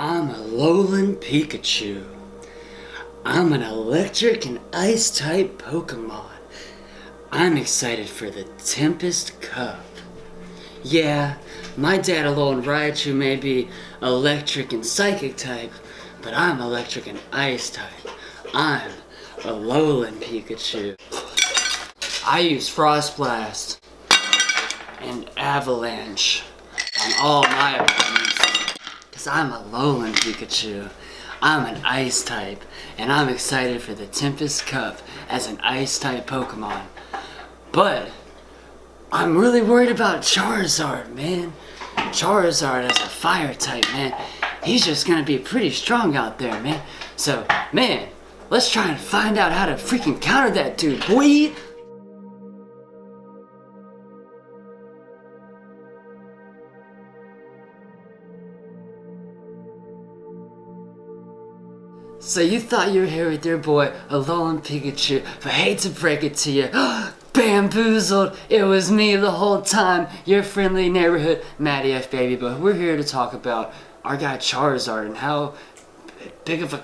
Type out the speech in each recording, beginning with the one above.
I'm a Alolan Pikachu. I'm an electric and ice type Pokemon. I'm excited for the Tempest Cup. Yeah, my dad Alolan Raichu may be electric and psychic type, but I'm electric and ice type. I'm Alolan Pikachu. I use Frost Blast and Avalanche on all my opponents, because I'm Alolan Pikachu. I'm an ice type, and I'm excited for the Tempest Cup as an ice type Pokemon. But I'm really worried about Charizard, man. Charizard as a fire type, man. He's just gonna be pretty strong out there, man. So, man, let's try and find out how to freaking counter that dude, boy. So you thought you were here with your boy, Alolan Pikachu, but hate to break it to you, bamboozled! It was me the whole time, your friendly neighborhood Matty F baby, but we're here to talk about our guy Charizard and how big of a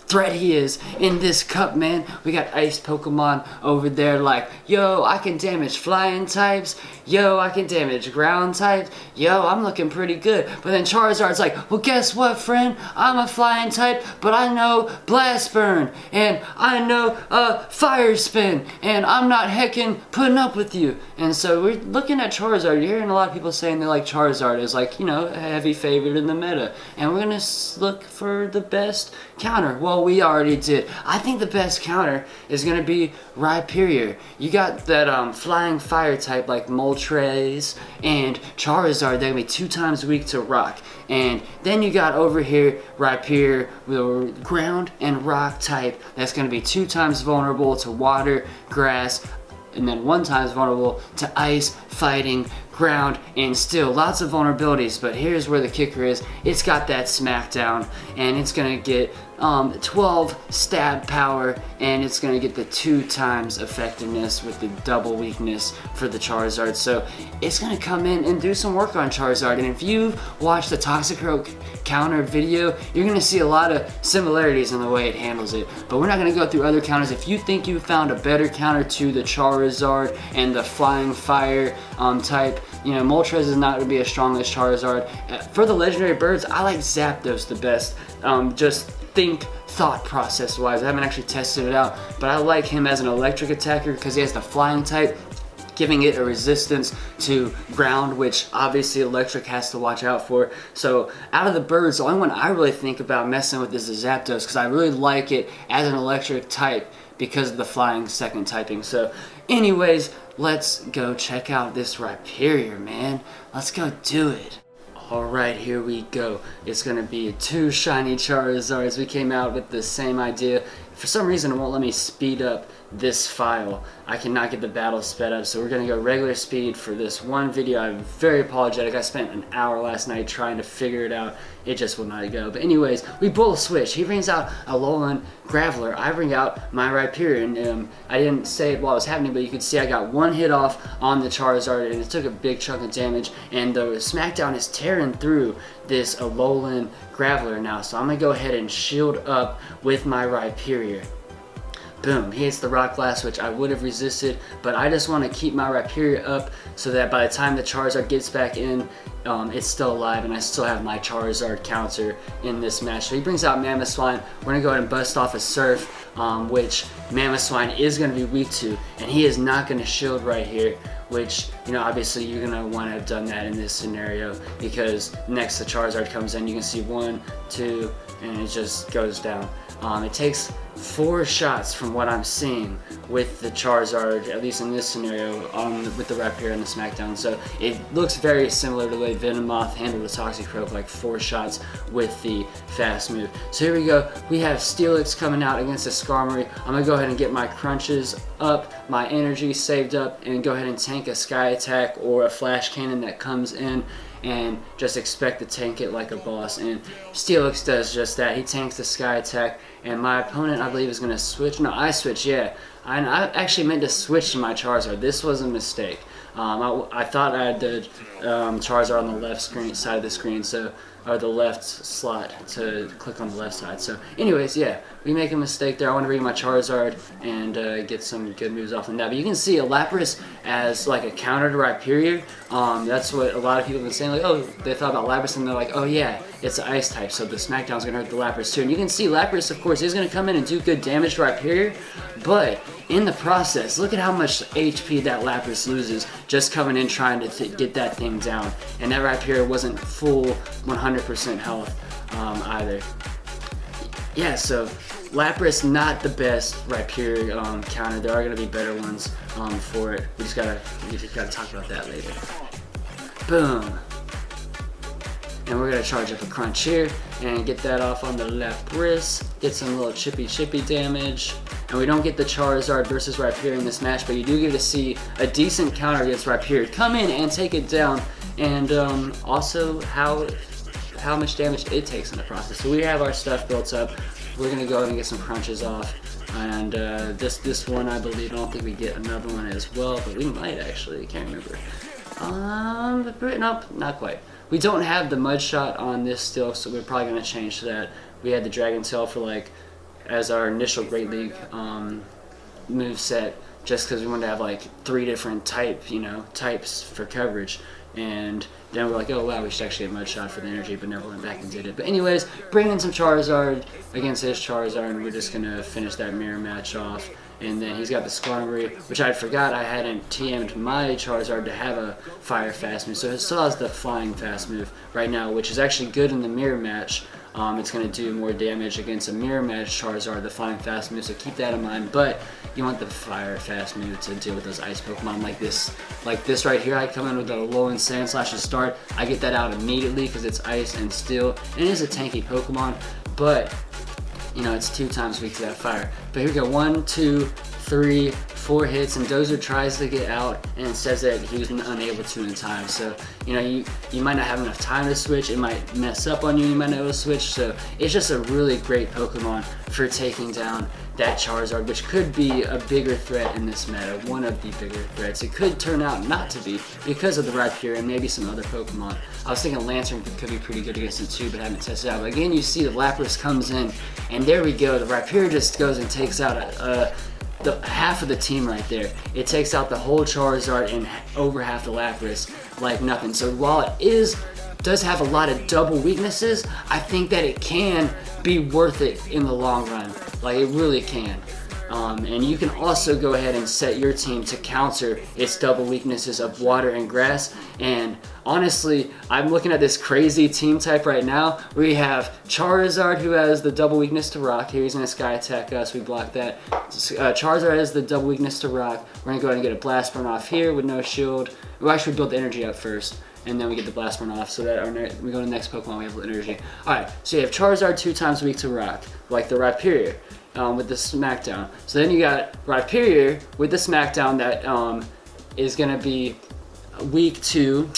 threat he is in this cup, man. We got ice Pokemon over there like, yo, I can damage flying types, yo, I can damage ground types, yo, I'm looking pretty good. But then Charizard's like, well, guess what, friend? I'm a flying type, but I know Blast Burn, and I know Fire Spin, and I'm not heckin' putting up with you. And so we're looking at Charizard. You're hearing a lot of people saying they like Charizard as, like, you know, a heavy favorite in the meta. And we're gonna look for the best counter. Well, we already did. I think the best counter is going to be Rhyperior. You got that flying fire type like Moltres and Charizard. They're going to be 2 times weak to rock. And then you got over here Rhyperior with ground and rock type. That's going to be 2 times vulnerable to water, grass, and then 1 times vulnerable to ice, fighting, ground, and still lots of vulnerabilities. But here's where the kicker is. It's got that smackdown, and it's gonna get 12 stab power, and it's gonna get the 2 times effectiveness with the double weakness for the Charizard. So it's gonna come in and do some work on Charizard. And if you've watched the Toxicroak counter video, you're gonna see a lot of similarities in the way it handles it. But we're not gonna go through other counters. If you think you found a better counter to the Charizard and the flying fire type, you know, Moltres is not going to be as strong as Charizard. For the legendary birds, I like Zapdos the best. Just thought process wise. I haven't actually tested it out, but I like him as an electric attacker because he has the flying type, giving it a resistance to ground, which obviously electric has to watch out for. So out of the birds, the only one I really think about messing with is the Zapdos, because I really like it as an electric type because of the flying second typing. So anyways, let's go check out this Rhyperior, man. Let's go do it. Alright, here we go. It's gonna be 2 shiny Charizards. We came out with the same idea. For some reason, it won't let me speed up this file. I cannot get the battle sped up, so we're gonna go regular speed for this one video. I'm very apologetic. I spent an hour last night trying to figure it out. It just will not go. But anyways, we both switch. He brings out Alolan Graveler. I bring out my Rhyperior, and I didn't say it while it was happening, but you could see I got 1 hit off on the Charizard, and it took a big chunk of damage, and the Smackdown is tearing through this Alolan Graveler now. So I'm gonna go ahead and shield up with my Rhyperior. Boom, he hits the Rock Blast, which I would have resisted, but I just want to keep my Rhyperior up so that by the time the Charizard gets back in, it's still alive, and I still have my Charizard counter in this match. So he brings out Mamoswine. We're going to go ahead and bust off a Surf, which Mamoswine is going to be weak to, and he is not going to shield right here, which, you know, obviously you're going to want to have done that in this scenario, because next the Charizard comes in, you can see 1, 2, and it just goes down. It takes 4 shots from what I'm seeing with the Charizard, at least in this scenario, with the Rhyperior and the Smackdown. So it looks very similar to the way Venomoth handled the Toxicroak, like 4 shots with the fast move. So here we go. We have Steelix coming out against the Skarmory. I'm going to go ahead and get my crunches up, my energy saved up, and go ahead and tank a Sky Attack or a Flash Cannon that comes in, and just expect to tank it like a boss. And Steelix does just that. He tanks the Sky Attack, and my opponent, I believe, is going to switch. No, I switch, yeah. I actually meant to switch to my Charizard. This was a mistake. I thought I had the Charizard on the left side of the screen, so or the left slot to click on the left side. So anyways, yeah, we make a mistake there. I want to bring my Charizard and get some good moves off of that. But you can see a Lapras as like a counter to Rhyperior. That's what a lot of people have been saying, like, oh, they thought about Lapras and they're like, oh yeah, it's an ice type, so the Smackdown's going to hurt the Lapras too. And you can see Lapras, of course, is going to come in and do good damage to Rhyperior, but in the process, look at how much HP that Lapras loses just coming in trying to get that thing down. And that Rhyperior wasn't full 100% health either. Yeah, so Lapras not the best Rhyperior counter. There are going to be better ones for it. We just gotta talk about that later. Boom. And we're going to charge up a Crunch here and get that off on the left wrist. Get some little chippy damage. And we don't get the Charizard versus Rhyperior in this match, but you do get to see a decent counter against Rhyperior come in and take it down, and also how much damage it takes in the process. So we have our stuff built up. We're going to go ahead and get some crunches off. And this one, I believe, I don't think we get another one as well, but we might actually, can't remember. Nope, not quite. We don't have the Mud Shot on this still, so we're probably going to change to that. We had the Dragon Tail for like as our initial Great League move set, just because we wanted to have like 3 different types for coverage. And then we're like, oh wow, we should actually get Mud Shot for the energy, but never went back and did it. But anyways, bring in some Charizard against his Charizard, and we're just gonna finish that mirror match off. And then he's got the Skarmory, which I forgot I hadn't TM'd my Charizard to have a Fire Fast move. So it still has the Flying Fast move right now, which is actually good in the mirror match. It's going to do more damage against a mirror match Charizard, the Flying Fast move, so keep that in mind. But you want the Fire Fast move to deal with those ice Pokemon like this. Like this right here, I come in with a Alolan Sand Slash to start. I get that out immediately because it's ice and steel. And it is a tanky Pokemon, but you know, it's 2 times weak to that fire. But here we go, 1, 2, 3, 4 hits, and Dozer tries to get out and says that he was unable to in time. So, you know, you might not have enough time to switch, it might mess up on you, you might not be able to switch. So it's just a really great Pokemon for taking down that Charizard, which could be a bigger threat in this meta, one of the bigger threats. It could turn out not to be because of the Rhyperior and maybe some other Pokemon. I was thinking Lantern could be pretty good against it too, but I haven't tested it out. But again, you see the Lapras comes in, and there we go. The Rhyperior just goes and takes out the half of the team right there. It takes out the whole Charizard and over half the Lapras like nothing. So while it does have a lot of double weaknesses, I think that it can be worth it in the long run. Like, it really can. And you can also go ahead and set your team to counter its double weaknesses of water and grass. And honestly, I'm looking at this crazy team type right now. We have Charizard, who has the double weakness to rock. Here he's going to Sky Attack us. We block that. Charizard has the double weakness to rock. We're going to go ahead and get a Blast Burn off here with no shield. We'll actually build the energy up first, and then we get the Blast Burn off so that we go to the next Pokemon, we have energy. Alright, so you have Charizard 2 times weak to rock, like the Rhyperior. With the Smackdown. So then you got Rhyperior with the Smackdown that is going to be weak to,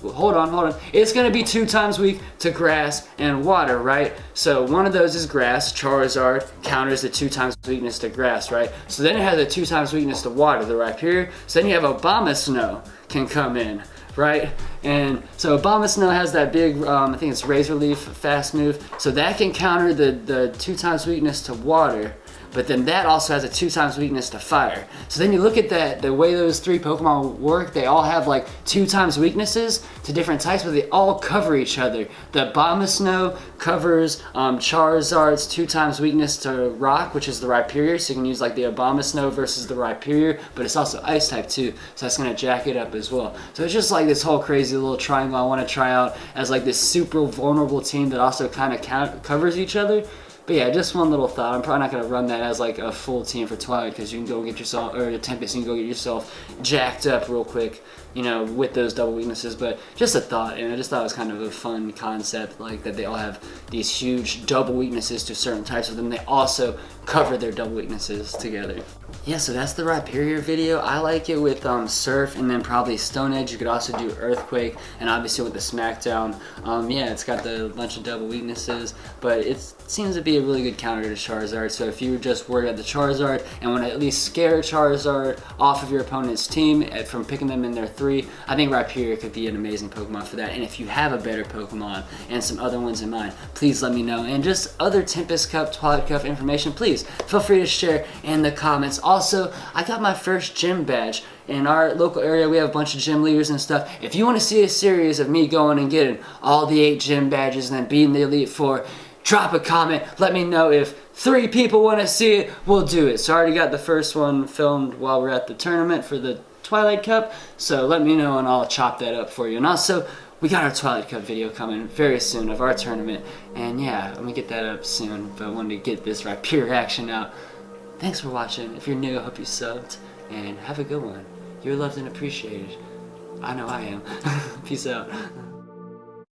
hold on. It's going to be 2 times weak to grass and water, right? So one of those is grass. Charizard counters the 2 times weakness to grass, right? So then it has a 2 times weakness to water, the Rhyperior. So then you have Abomasnow can come in, right? And so Abomasnow has that big, I think it's Razor Leaf fast move. So that can counter the 2 times weakness to water, but then that also has a 2 times weakness to fire. So then you look at that, the way those 3 Pokemon work, they all have like 2 times weaknesses to different types, but they all cover each other. The Abomasnow covers Charizard's 2 times weakness to rock, which is the Rhyperior, so you can use like the Abomasnow versus the Rhyperior, but it's also ice type too, so that's gonna jack it up as well. So it's just like this whole crazy little triangle I wanna try out as like this super vulnerable team that also kind of covers each other. But yeah, just one little thought. I'm probably not going to run that as like a full team for Twilight, because you can go get yourself, or the Tempest, you can go get yourself jacked up real quick, you know, with those double weaknesses. But just a thought, and I just thought it was kind of a fun concept, like that they all have these huge double weaknesses to certain types of them. They also cover their double weaknesses together. Yeah, so that's the Rhyperior video. I like it with Surf and then probably Stone Edge. You could also do Earthquake, and obviously with the Smackdown. Yeah, it's got the bunch of double weaknesses, but it seems to be a really good counter to Charizard. So if you were just worried about the Charizard and want to at least scare Charizard off of your opponent's team from picking them in their 3. I think Rhyperior could be an amazing Pokemon for that. And if you have a better Pokemon and some other ones in mind, please let me know. And just other Tempest Cup, Twilight Cup information, please feel free to share in the comments. Also, I got my first gym badge. In our local area, we have a bunch of gym leaders and stuff. If you want to see a series of me going and getting all the 8 gym badges and then beating the Elite Four, drop a comment. Let me know. If 3 people want to see it, we'll do it. So I already got the first one filmed while we're at the tournament for the Twilight Cup. So let me know and I'll chop that up for you. And also, we got our Twilight Cup video coming very soon of our tournament. And yeah, I'm going to get that up soon. But I wanted to get this Rhyperior action out. Thanks for watching. If you're new, I hope you subbed. And have a good one. You're loved and appreciated. I know I am. Peace out.